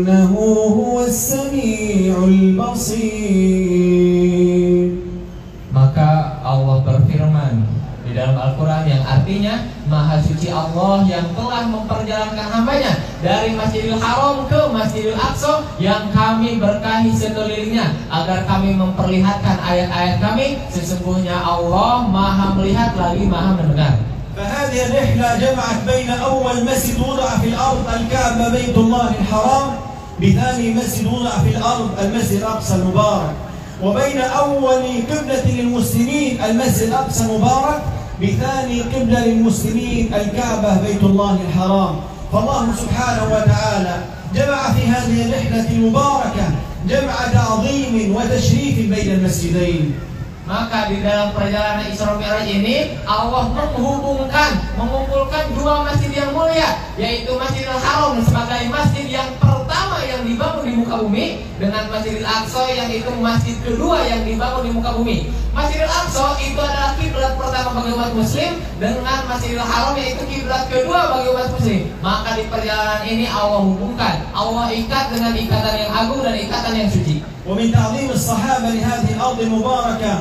إنه هو السميع البصير. Maka Allah berfirman di dalam Al-Quran yang artinya Maha Suci Allah yang telah memperjalankan hambanya dari Masjidil Haram ke Masjidil Aqsa yang kami berkahi sekelilingnya agar kami memperlihatkan ayat-ayat kami. Sesungguhnya Allah Maha melihat lagi Maha mendengar. فهذه الرحلة جمعت بين أول مسجد وضع في الأرض الكعبة بيت الله الحرام بثاني مسجد وضع في الأرض المسجد الأقصى المبارك، وبين أول قبلة للمسلمين المسجد الأقصى المبارك بثاني قبلة للمسلمين الكعبة بيت الله الحرام. فالله سبحانه وتعالى جمع في هذه الرحلة المباركة جمع تعظيم وتشريف بين المسجدين. Maka di dalam perjalanan Isra Mi'raj ini Allah mengumpulkan dua masjid yang mulia, yaitu Masjidil Haram sebagai masjid yang pertama yang dibangun di muka bumi dengan Masjidil Aqsa yang itu masjid kedua yang dibangun di muka bumi. Masjidil Aqsa itu adalah kiblat pertama bagi umat muslim dengan Masjidil Haram yaitu kiblat kedua bagi umat muslim. Maka di perjalanan ini Allah hubungkan, Allah ikat dengan ikatan yang agung dan ikatan yang suci. ومن تعظيم الصحابة لهذه الأرض المباركة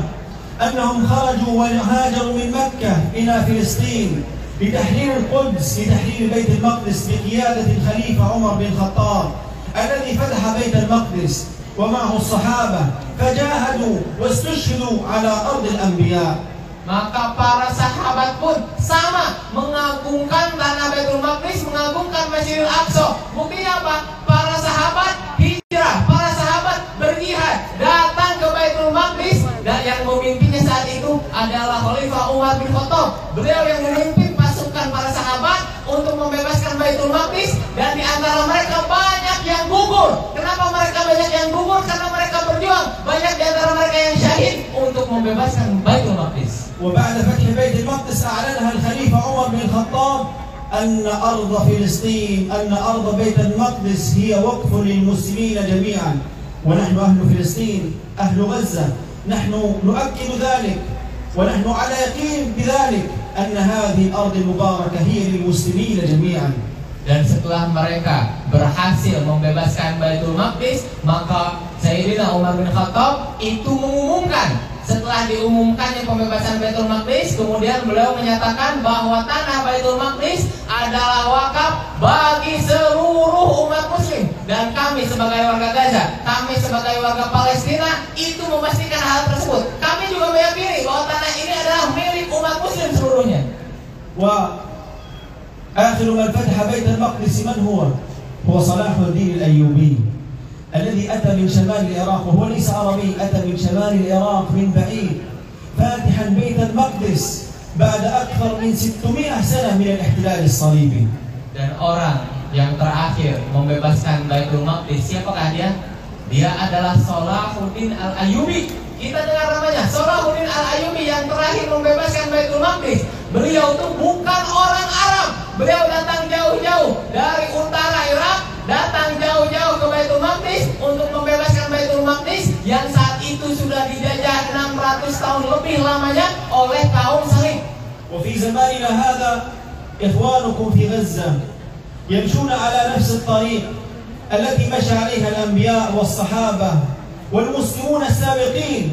أنهم خرجوا وهاجروا من مكة إلى فلسطين لتحرير القدس لتحرير بيت المقدس بقيادة الخليفة عمر بن الخطاب الذي فتح بيت المقدس ومعه الصحابة فجاهدوا واستشهدوا على أرض الأنبياء. Maka para sahabat pun sama mengagungkan tanah Baitul Maqdis, mengagungkan Masjidil Aqsa. Buktinya apa? Para sahabat hijrah, para sahabat berjihad, datang ke Baitul Maqdis dan yang memimpinnya saat itu adalah Khalifah Umar bin Khattab. Beliau yang memimpin pasukan para sahabat untuk membebaskan Baitul Maqdis dan di antara mereka banyak yang gugur. Kenapa mereka banyak yang gugur? Karena mereka berjuang. Banyak di antara mereka yang syahid untuk membebaskan Baitul Maqdis. وبعد فتح بيت المقدس أعلنها الخليفة عمر بن الخطاب أن أرض فلسطين أن أرض بيت المقدس هي وقف للمسلمين جميعا، ونحن أهل فلسطين أهل غزة نحن نؤكد ذلك ونحن على يقين بذلك أن هذه الأرض المباركة هي للمسلمين جميعا. Dan setelah mereka berhasil membebaskan Baitul Maqdis, maka Sayyidina Umar bin Khattab itu mengumumkan. Setelah diumumkannya pembebasan Baitul Maqdis, kemudian beliau menyatakan bahwa tanah Baitul Maqdis adalah wakaf bagi seluruh umat muslim. Dan kami sebagai warga Gaza, kami sebagai warga Palestina itu memastikan hal tersebut. Kami juga meyakini bahwa tanah ini adalah milik umat muslim seluruhnya. وآخر من فتح بيت المقدس من هو؟ هو صلاح الدين الأيوبي الذي أتى من شمال العراق وهو ليس عربي، أتى من شمال العراق من بعيد فاتحا بيت المقدس بعد أكثر من 600 سنة من الاحتلال الصليبي. Dan orang yang terakhir membebaskan Baitul Maqdis, siapakah dia? Dia adalah Salahuddin Al-Ayyubi. Kita dengar namanya, Salahuddin Al-Ayyubi yang terakhir membebaskan Baitul Maqdis. Beliau itu bukan orang Arab. Beliau datang jauh-jauh dari utara Irak, datang jauh-jauh ke Baitul Maqdis untuk membebaskan Baitul Maqdis yang saat itu sudah dijajah 600 tahun lebih lamanya oleh kaum Salib. وفي زماننا هذا إخوانكم في غزة يمشون على نفس الطريق التي مشى عليها الأنبياء والصحابة والمسلمون السابقين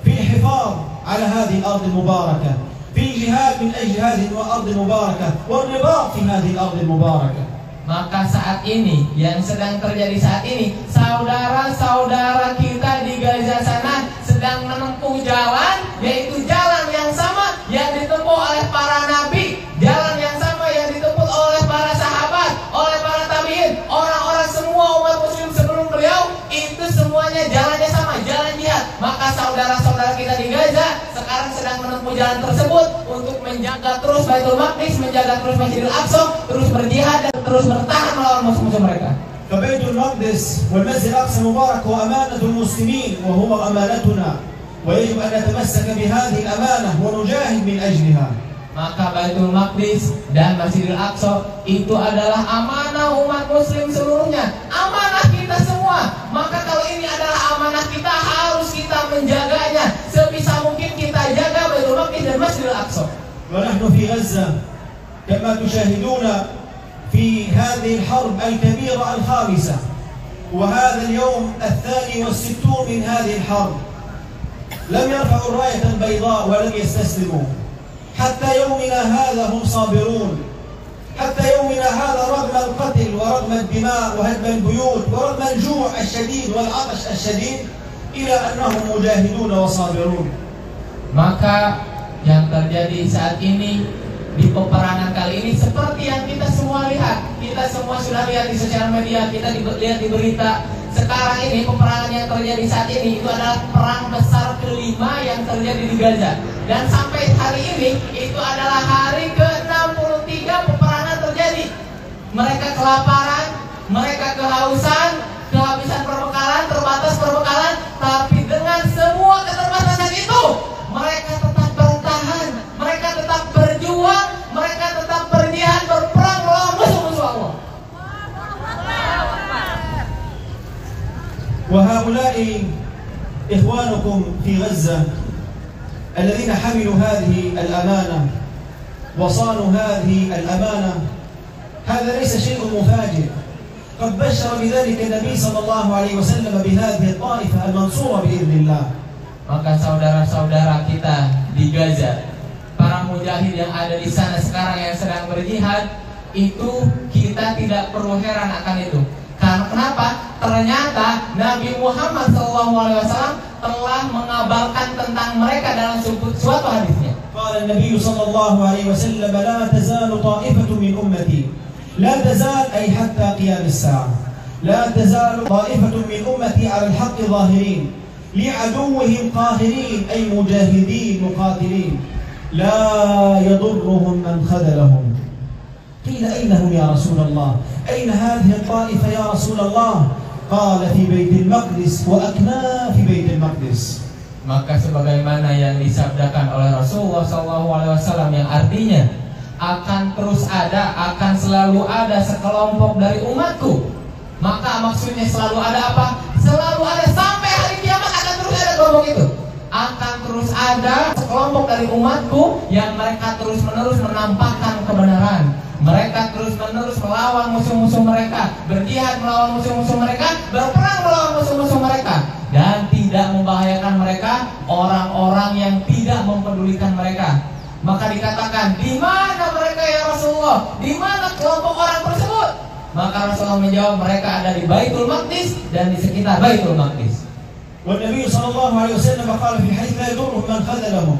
في الحفاظ على هذه الأرض المباركة، في الجهاد من أجل هذه الأرض المباركة والرباط في هذه الأرض المباركة. Maka saat ini, yang sedang terjadi saat ini, saudara-saudara kita di Gaza sana sedang menempuh jalan, yaitu jalan yang sama yang ditempuh oleh para nabi, jalan yang sama yang ditempuh oleh para sahabat, oleh para tabi'in, orang-orang semua umat muslim sebelum beliau, itu semuanya jalannya sama, jalan jihad. Maka saudara-saudara kita di Gaza sekarang sedang menempuh jalan tersebut untuk menjaga terus Baitul Maqdis, menjaga terus Masjidil Aqsa, terus berjihad dan terus bertahan melawan musuh-musuh mereka. فبيت المقدس والمسجد الأقصى المبارك هو أمانة المسلمين وهو أمانتنا ويجب أن نتمسك بهذه الأمانة ونجاهد من أجلها. Maka Baitul Maqdis dan Masjidil Aqsa itu adalah amanah umat muslim seluruhnya, amanah kita semua. Maka kalau ini adalah amanah kita, harus kita menjaganya sebisa mungkin. Kita jaga Baitul Maqdis dan Masjidil Aqsa. ونحن في غزة كما تشاهدون في هذه الحرب الكبيرة الخامسة وهذا اليوم 62 من هذه الحرب لم يرفعوا الراية البيضاء ولم يستسلموا حتى يومنا هذا هم صابرون حتى يومنا هذا رغم القتل ورغم الدماء وهدم البيوت ورغم الجوع الشديد والعطش الشديد إلى أنهم مجاهدون وصابرون. Maka yang terjadi saat ini di peperangan kali ini seperti yang kita semua lihat, kita semua sudah lihat di sosial media, kita lihat di berita. Sekarang ini peperangan yang terjadi saat ini itu adalah perang besar kelima yang terjadi di Gaza. Dan sampai hari ini itu adalah hari ke-63 peperangan terjadi. Mereka kelaparan, mereka kehausan, kehabisan perbekalan, terbatas perbekalan, tapi dengan semua keterbatasan itu mereka tetap bertahan, mereka tetap berjuang, mereka tetap berjihad, berperang melawan musuh-musuh Allah. وهؤلاء إخوانكم في غزة الذين حملوا هذه الأمانة وصانوا هذه الأمانة هذا ليس شيء مفاجئ قد بشر بذلك النبي صلى الله عليه وسلم بهذه الطائفة المنصورة بإذن الله. Maka saudara-saudara kita di Gaza, para mujahid yang ada di sana sekarang yang sedang berjihad, itu kita tidak perlu heran akan itu. Karena kenapa? Ternyata Nabi Muhammad SAW telah mengabarkan tentang mereka dalam suatu hadisnya. قال النبي صلى الله عليه وسلم لا تزال طائفة من أمتي لا تزال أي حتى قيام الساعة لا تزال طائفة من أمتي على الحق ظاهرين لعدوهم قاهرين أي مجاهدين مقاتلين لا يضرهم من خذلهم. قيل أين هم يا رسول الله؟ أين هذه الطائفة يا رسول الله؟ قال في بيت المقدس وأكناف بيت المقدس. Maka sebagaimana yang disabdakan oleh Rasulullah SAW yang artinya akan terus ada, akan selalu ada sekelompok dari umatku. Maka maksudnya selalu ada apa? Selalu ada sampai hari kiamat akan terus ada kelompok itu. Akan terus ada sekelompok dari umatku yang mereka terus menerus menampakkan kebenaran. Mereka terus menerus melawan musuh-musuh mereka, berjihad melawan musuh-musuh mereka, berperang melawan musuh-musuh mereka, dan tidak membahayakan mereka orang-orang yang tidak mempedulikan mereka. Maka dikatakan, di mana mereka ya Rasulullah? Di mana kelompok orang tersebut? Maka Rasulullah menjawab, mereka ada di Baitul Maqdis dan di sekitar Baitul Maqdis. والنبي صلى الله عليه وسلم قال في حديث لا يضرهم من خذلهم.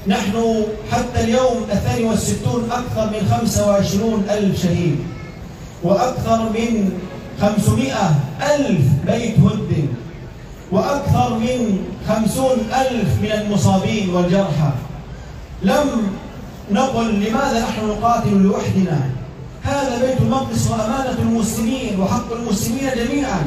نحن حتى اليوم 62 أكثر من 25,000 شهيد وأكثر من 500,000 بيت هدم وأكثر من 50,000 من المصابين والجرحى. لم نقل لماذا نحن نقاتل لوحدنا؟ هذا بيت المقدس وأمانة المسلمين وحق المسلمين جميعا،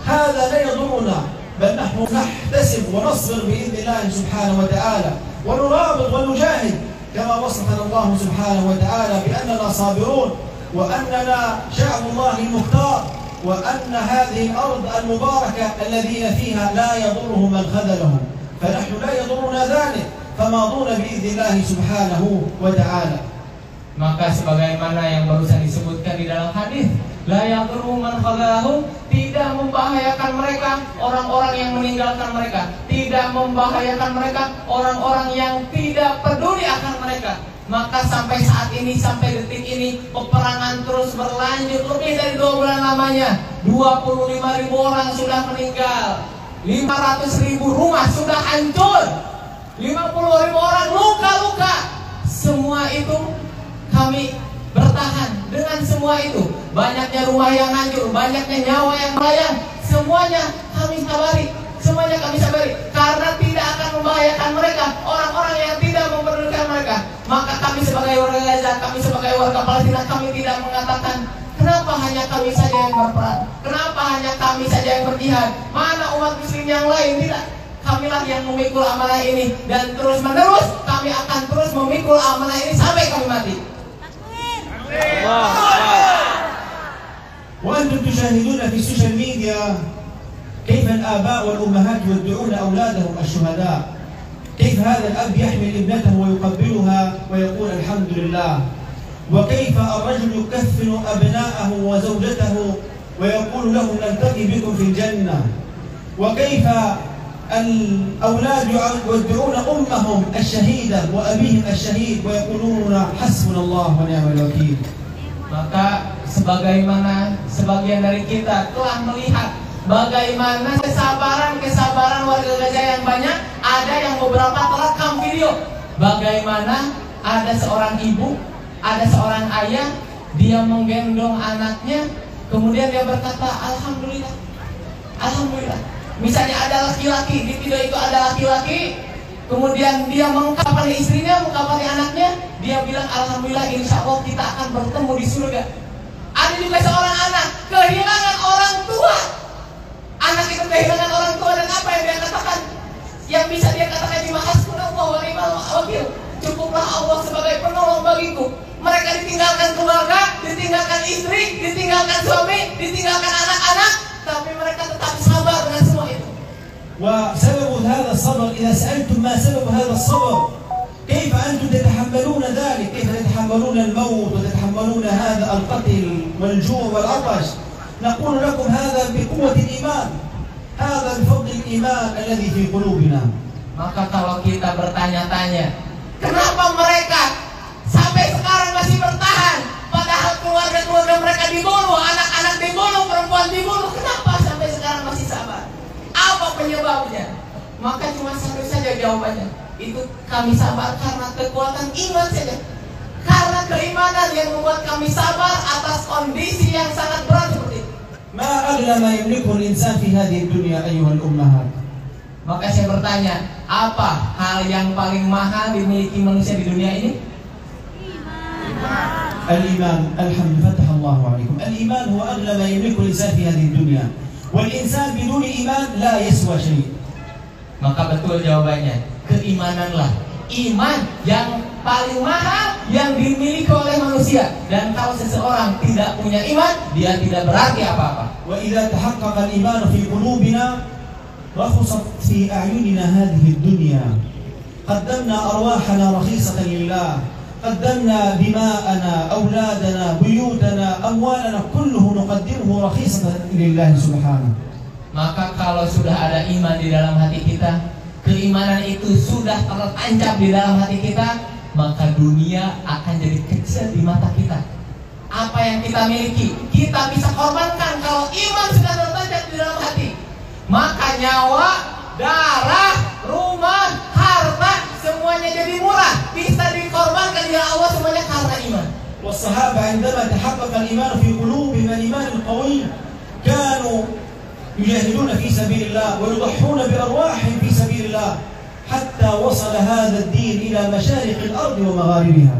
هذا لا يضرنا، بل نحن نحتسب ونصبر بإذن الله سبحانه وتعالى ونرابط ونجاهد كما وصفنا الله سبحانه وتعالى بأننا صابرون وأننا شعب الله المختار وأن هذه الأرض المباركة الذين فيها لا يضرهم من خذلهم، فنحن لا يضرنا ذلك فماضون بإذن الله سبحانه وتعالى. Maka sebagaimana yang barusan disebutkan di dalam hadis, la yadurruhum man khadhalahum, tidak membahayakan mereka orang-orang yang meninggalkan mereka, tidak membahayakan mereka orang-orang yang tidak peduli akan mereka. Maka sampai saat ini, sampai detik ini, peperangan terus berlanjut lebih dari 2 bulan lamanya. 25.000 orang sudah meninggal, 500.000 rumah sudah hancur, 50.000 orang luka-luka. Semua itu kami bertahan dengan semua itu. Banyaknya rumah yang hancur, banyaknya nyawa yang melayang, semuanya kami sabari, semuanya kami sabari, karena tidak akan membahayakan mereka, orang-orang yang tidak mempedulikan mereka. Maka kami sebagai warga Gaza, kami sebagai warga Palestina, kami tidak mengatakan kenapa hanya kami saja yang berperang, kenapa hanya kami saja yang berjihad, mana umat muslim yang lain? Tidak, kamilah yang memikul amanah ini, dan terus menerus kami akan terus memikul amanah ini sampai kami mati. وأنتم تشاهدون في السوشيال ميديا كيف الآباء والأمهات يودعون أولادهم الشهداء، كيف هذا الأب يحمل ابنته ويقبلها ويقول الحمد لله، وكيف الرجل يكفن أبناءه وزوجته ويقول لهم نلتقي بكم في الجنة. وكيف الأولاد يودعون أمهم الشهيدة وأبيهم الشهيد ويقولون حسبنا الله ونعم الوكيل. Maka sebagaimana sebagian dari kita telah melihat bagaimana kesabaran warga Gaza yang banyak, ada yang beberapa terekam video bagaimana ada seorang ibu, ada seorang ayah, dia menggendong anaknya, kemudian dia berkata alhamdulillah, alhamdulillah. Misalnya ada laki-laki, di video itu ada laki-laki, kemudian dia mengkapari istrinya, mengkapari anaknya, dia bilang alhamdulillah, insya Allah kita akan bertemu di surga. Ada juga seorang anak kehilangan orang tua, anak itu kehilangan orang tua, dan apa yang dia katakan? Yang bisa dia katakan cuma hasbunallah wa ni'mal wakil, cukuplah Allah sebagai penolong bagiku. Mereka ditinggalkan keluarga, ditinggalkan istri, ditinggalkan suami, ditinggalkan anak-anak, tapi mereka tetap sabar dengan semua itu. وسبب هذا الصبر، إذا سألتم ما سبب هذا الصبر، كيف أنتم تتحملون ذلك؟ كيف تتحملون الموت وتتحملون هذا القتل والجوع والعطش؟ نقول لكم هذا بقوة الإيمان، هذا بفضل الإيمان الذي في قلوبنا. Maka kalau kita bertanya-tanya, kenapa mereka sampai sekarang masih bertahan, padahal keluarga-keluarga mereka dibunuh, anak-anak dibunuh, perempuan dibunuh, kenapa sampai sekarang masih sabar? Apa penyebabnya? Maka cuma satu saja jawabannya, itu kami sabar karena kekuatan iman saja, karena keimanan yang membuat kami sabar atas kondisi yang sangat berat seperti itu. ما أغلى ما يملكه الإنسان في هذه الدنيا أيها الأمهات. Maka saya bertanya, apa hal yang paling mahal dimiliki manusia di dunia ini? الإيمان. الحمد فتح الله عليكم. الإيمان هو أغلى ما يملكه الإنسان في هذه الدنيا. والإنسان بدون إيمان لا يسوى شيء. Maka betul jawabannya, keimananlah iman yang paling mahal yang dimiliki oleh manusia. Dan kalau seseorang tidak punya iman, dia tidak berarti apa-apa. وإذا تحقق الإيمان في قلوبنا رخصت في أعيننا هذه الدنيا. قدمنا أرواحنا رخيصة لله، قدمنا دماءنا، أولادنا، بيوتنا، أموالنا، كله نقدمه رخيصة لله سبحانه. Maka kalau sudah ada iman di dalam hati kita, keimanan itu sudah tertancap di dalam hati kita, maka dunia akan jadi kecil di mata kita. Apa yang kita miliki, kita bisa korbankan kalau iman sudah tertancap di dalam hati. Maka nyawa, darah, rumah, harta, semuanya jadi murah, bisa dikorbankan ya Allah semuanya karena iman. والصحابة عندما تحقق الإيمان في قلوبهم الإيمان القوي كانوا يجاهدون في سبيل الله ويضحون بأرواحهم في سبيل الله حتى وصل هذا الدين إلى مشارق الأرض ومغاربها.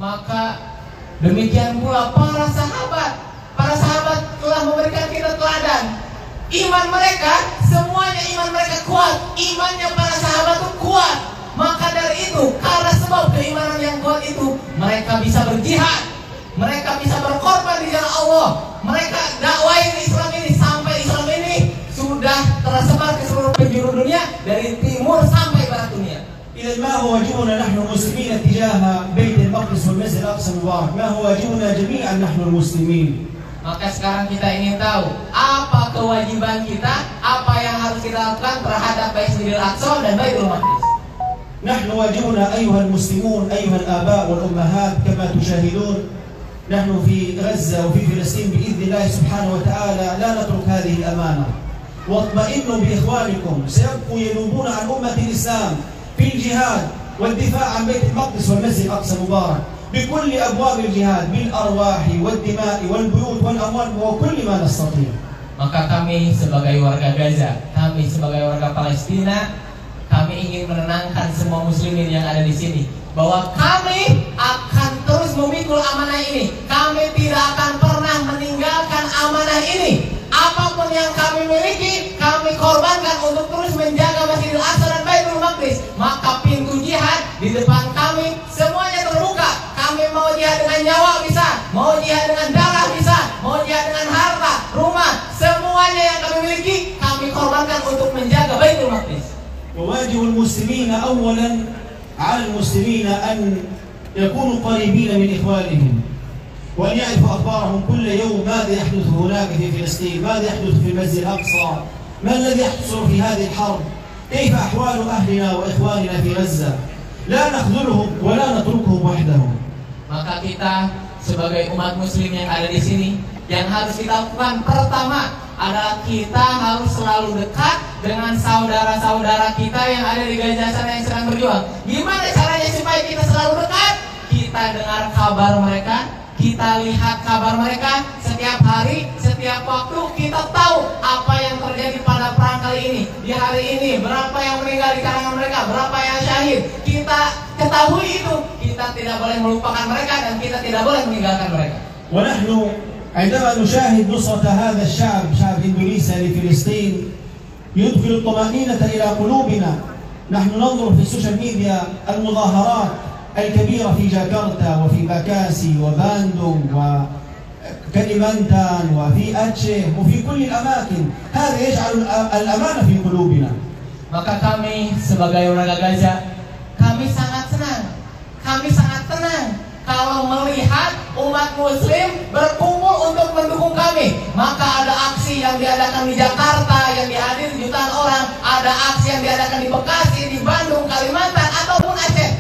Maka demikian pula para sahabat telah memberikan kita teladan. Iman mereka, semuanya iman mereka kuat, imannya para sahabat itu kuat. Maka dari itu, karena sebab keimanan yang kuat itu, mereka bisa berjihad, mereka bisa berkorban di jalan Allah, mereka dakwain Islam ini sampai Islam ini sudah tersebar ke seluruh penjuru dunia, dari timur sampai barat dunia. إذا ما هو واجبنا نحن المسلمين تجاه بيت المقدس والمسجد الأقصى المبارك؟ ما هو واجبنا جميعا نحن المسلمين؟ Maka sekarang kita ingin tahu apa kewajiban kita, apa yang harus kita lakukan terhadap Masjidil Aqsa dan Baitul Maqdis. نحن واجبنا أيها المسلمون أيها الآباء والأمهات كما تشاهدون نحن في غزة وفي فلسطين بإذن الله سبحانه وتعالى لا نترك هذه الأمانة. واطمئنوا بإخوانكم سيبقوا ينوبون عن أمة الإسلام في الجهاد والدفاع عن بيت المقدس والمسجد الأقصى المبارك بكل أبواب الجهاد بالأرواح والدماء والبيوت والأموال وكل ما نستطيع. Maka kami sebagai warga Gaza, kami sebagai warga Palestina, kami ingin menenangkan semua muslimin yang ada di sini bahwa kami akan terus memikul amanah ini. Kami tidak akan pernah meninggalkan amanah ini. Apapun yang kami miliki, kami korbankan untuk terus menjaga Masjidil Aqsa dan Baitul Maqdis. Maka pintu jihad di depan kami semuanya terbuka. Kami mau jihad dengan nyawa bisa, mau jihad dengan darah bisa, mau jihad dengan harta, rumah, semuanya yang kami miliki kami korbankan untuk menjaga Baitul Maqdis. وواجب المسلمين أولا على المسلمين أن يكونوا قريبين من إخوانهم وأن يعرفوا أخبارهم كل يوم ماذا يحدث هناك في فلسطين، ماذا يحدث في المسجد الأقصى، ما الذي يحصل في هذه الحرب، كيف أحوال أهلنا وإخواننا في غزة. لا نخذلهم ولا نتركهم وحدهم. Maka kita sebagai umat muslim yang ada di sini, yang harus kita lakukan pertama adalah kita harus selalu dekat dengan saudara-saudara kita yang ada di Gaza sana yang sedang berjuang. Gimana caranya supaya kita selalu dekat? Kita dengar kabar mereka, kita lihat kabar mereka setiap hari, setiap waktu. Kita tahu apa yang terjadi pada perang kali ini, di hari ini, berapa yang meninggal di kalangan mereka, berapa yang syahid. Kita ketahui itu. Kita tidak boleh melupakan mereka dan kita tidak boleh meninggalkan mereka. ونحن عندما نشاهد نصرة هذا الشعب، شعب إندونيسيا لفلسطين، يدخل الطمأنينة إلى قلوبنا. نحن ننظر في السوشيال ميديا المظاهرات الكبيرة في جاكرتا وفي باكاسي وباندونغ وكليمانتان وفي أتشه وفي كل الأماكن. هذا يجعل الأمان في قلوبنا. Maka kami sebagai warga Gaza, kami sangat senang. Kami sangat tenang kalau melihat umat muslim berkumpul untuk mendukung kami. Maka ada aksi yang diadakan di Jakarta yang dihadiri jutaan orang, ada aksi yang diadakan di Bekasi, di Bandung, Kalimantan ataupun Aceh.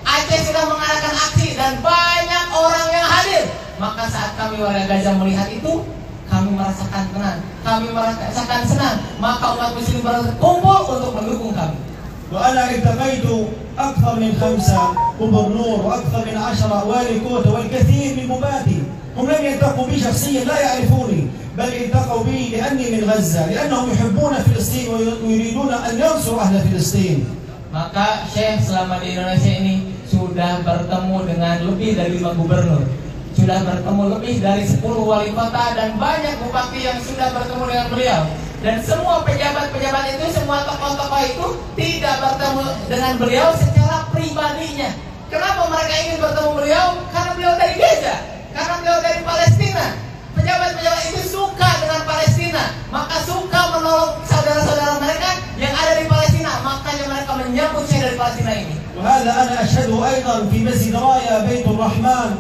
Aceh sudah mengadakan aksi dan banyak orang yang hadir. Maka saat kami warga Gaza melihat itu, kami merasakan tenang, kami merasakan senang. Maka umat muslim berkumpul untuk mendukung kami. وأنا التقيت أكثر من 5 غبرنور وأكثر من 10 والي كوتا والكثير من مباتي. هم لم يلتقوا بي شخصيا، لا يعرفوني، بل التقوا بي لأني من غزة، لأنهم يحبون فلسطين ويريدون أن ينصروا أهل فلسطين. Maka Syekh selama di Indonesia ini sudah bertemu dengan lebih dari 5 gubernur, sudah bertemu lebih dari 10 wali kota dan banyak bupati yang sudah bertemu dengan beliau. Dan semua pejabat-pejabat itu, semua tokoh-tokoh itu tidak bertemu dengan beliau secara pribadinya. Kenapa mereka ingin bertemu beliau? Karena beliau dari Gaza, karena beliau dari Palestina. Pejabat-pejabat itu suka dengan Palestina, maka suka menolong saudara-saudara mereka yang ada di Palestina. Makanya mereka menyambut saya dari Palestina ini. وهذا أنا أشهده أيضا في مسجد رايا بيت الرحمن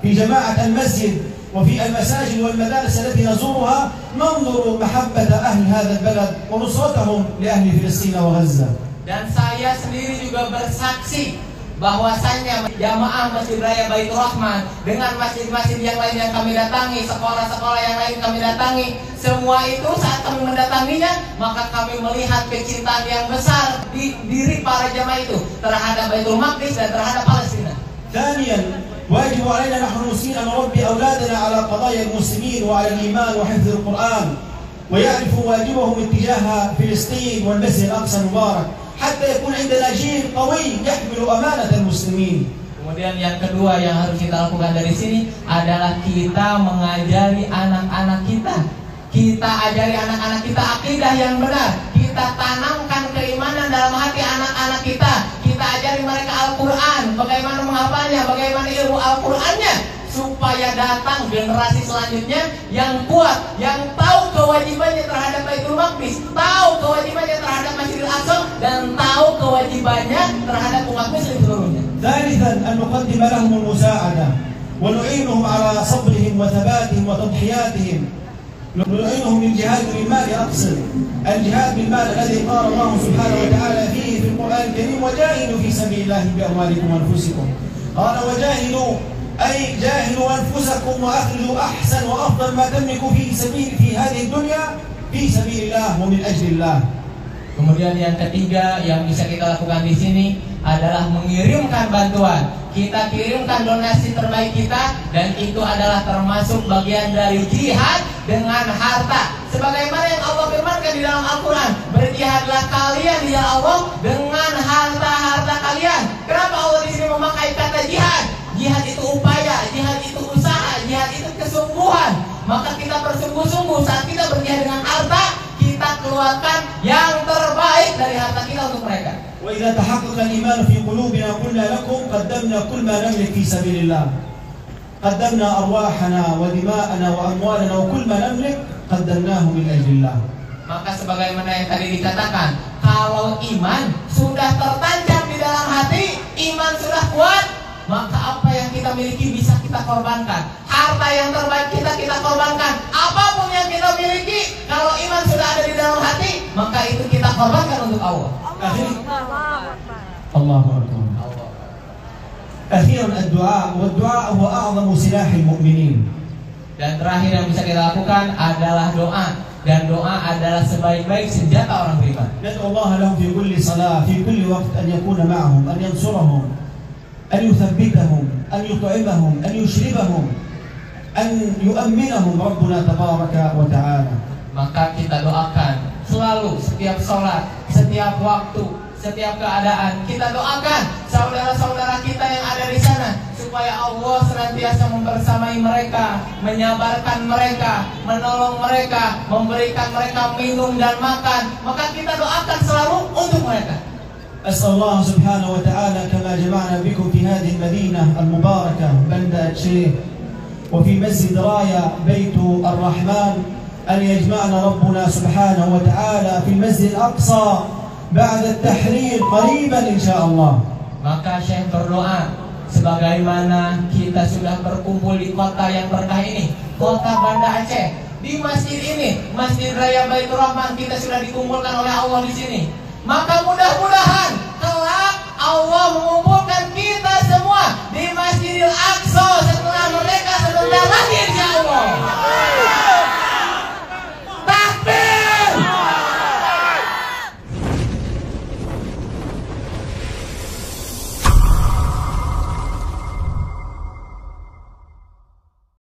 في جماعة المسجد وفي المساجد والمدارس التي نزورها، ننظر محبة أهل هذا البلد ونصرتهم لأهل فلسطين وغزة. Dan saya sendiri juga bersaksi bahwasanya jamaah Masjid Raya Baitur Rahman dengan masjid-masjid yang lain yang kami datangi, sekolah-sekolah yang lain kami datangi, semua itu saat kami mendatanginya, maka kami melihat kecintaan yang besar di diri para jamaah itu terhadap Baitul Maqdis dan terhadap Palestina. ثانيا، واجب علينا نحن المسلمين أن نربي أولادنا على قضايا المسلمين وعلى الإيمان وحفظ القرآن، ويعرفوا واجبهم اتجاه فلسطين والمسجد الأقصى المبارك حتى يكون عندنا جيل قوي يحمل أمانة المسلمين. Kemudian yang kedua yang harus kita lakukan dari sini adalah kita mengajari anak-anak kita. Kita ajari anak-anak kita akidah yang benar. Kita tanamkan keimanan dalam hati anak-anak kita. Kita ajari mereka Al-Quran, bagaimana menghafalnya, bagaimana ilmu Al-Qurannya, supaya datang generasi selanjutnya yang kuat, yang tahu kewajibannya terhadap Baitul Maqdis, tahu kewajibannya terhadap Masjidil Aqsa, dan tahu kewajibannya terhadap umat muslim seluruhnya. ثالثا، أن نقدم لهم المساعدة ونعينهم على صبرهم وثباتهم وتضحياتهم. نعينهم بالجهاد بالمال، أقصد الجهاد بالمال الذي قال الله سبحانه وتعالى فيه في القرآن الكريم: وجاهدوا في سبيل الله بأموالكم وأنفسكم. قال وجاهدوا أي جاهدوا أنفسكم وأخذوا أحسن وأفضل ما تملكوا في هذه الدنيا في سبيل الله ومن أجل الله. Kemudian yang ketiga yang bisa kita lakukan di sini adalah mengirimkan bantuan. Kita kirimkan donasi terbaik kita, dan itu adalah termasuk bagian dari jihad dengan harta. Sebagaimana yang Allah firmankan di dalam Al-Quran, berjihadlah kalian di jalan Allah dengan harta-harta kalian. Kenapa Allah di sini memakai kata jihad? Jihad itu upaya, jihad itu usaha, jihad itu kesungguhan. Maka kita bersungguh-sungguh saat kita berjihad dengan harta, kita keluarkan yang terbaik dari harta kita untuk mereka. وإذا تحقق الإيمان في قلوبنا قلنا لكم قدمنا كل ما نملك في سبيل الله. قدمنا أرواحنا ودماءنا وأموالنا وكل ما نملك قدمناه من أجل الله. Maka sebagaimana yang tadi dikatakan, kalau iman sudah tertancap di dalam hati, iman sudah kuat, maka apa yang kita miliki bisa kita korbankan. harta yang terbaik kita korbankan. Apapun yang kita miliki, kalau iman sudah ada di dalam hati, maka itu kita korbankan untuk Allah. Allahu Akbar. أخيرا الدعاء والدعاء هو أعظم سلاح المؤمنين. Dan terakhir yang bisa kita lakukan adalah doa, dan doa adalah sebaik-baik senjata orang beriman. ندعو الله لهم في كل صلاة في كل وقت أن يكون معهم أن ينصرهم أن يثبتهم أن يطعمهم أن يشربهم أن يؤمنهم ربنا تبارك وتعالى. Maka kita doakan selalu, setiap sholat, setiap waktu, setiap keadaan, kita doakan saudara-saudara kita yang ada di sana supaya Allah senantiasa membersamai mereka, menyabarkan mereka, menolong mereka, memberikan mereka minum dan makan. Maka kita doakan selalu untuk mereka. أسأل الله سبحانه وتعالى كما جمعنا بكم في هذه المدينة المباركة بندر الشيخ وفي مسجد راية بيت الرحمن أن يجمعنا ربنا سبحانه وتعالى في المسجد الأقصى بعد التحرير قريبا إن شاء الله. Maka Syekh berdoa sebagaimana kita sudah berkumpul di kota yang berkah ini, kota Banda Aceh, di masjid ini, Masjid Raya Baitur Rahman, kita sudah dikumpulkan oleh Allah di sini. Maka mudah-mudahan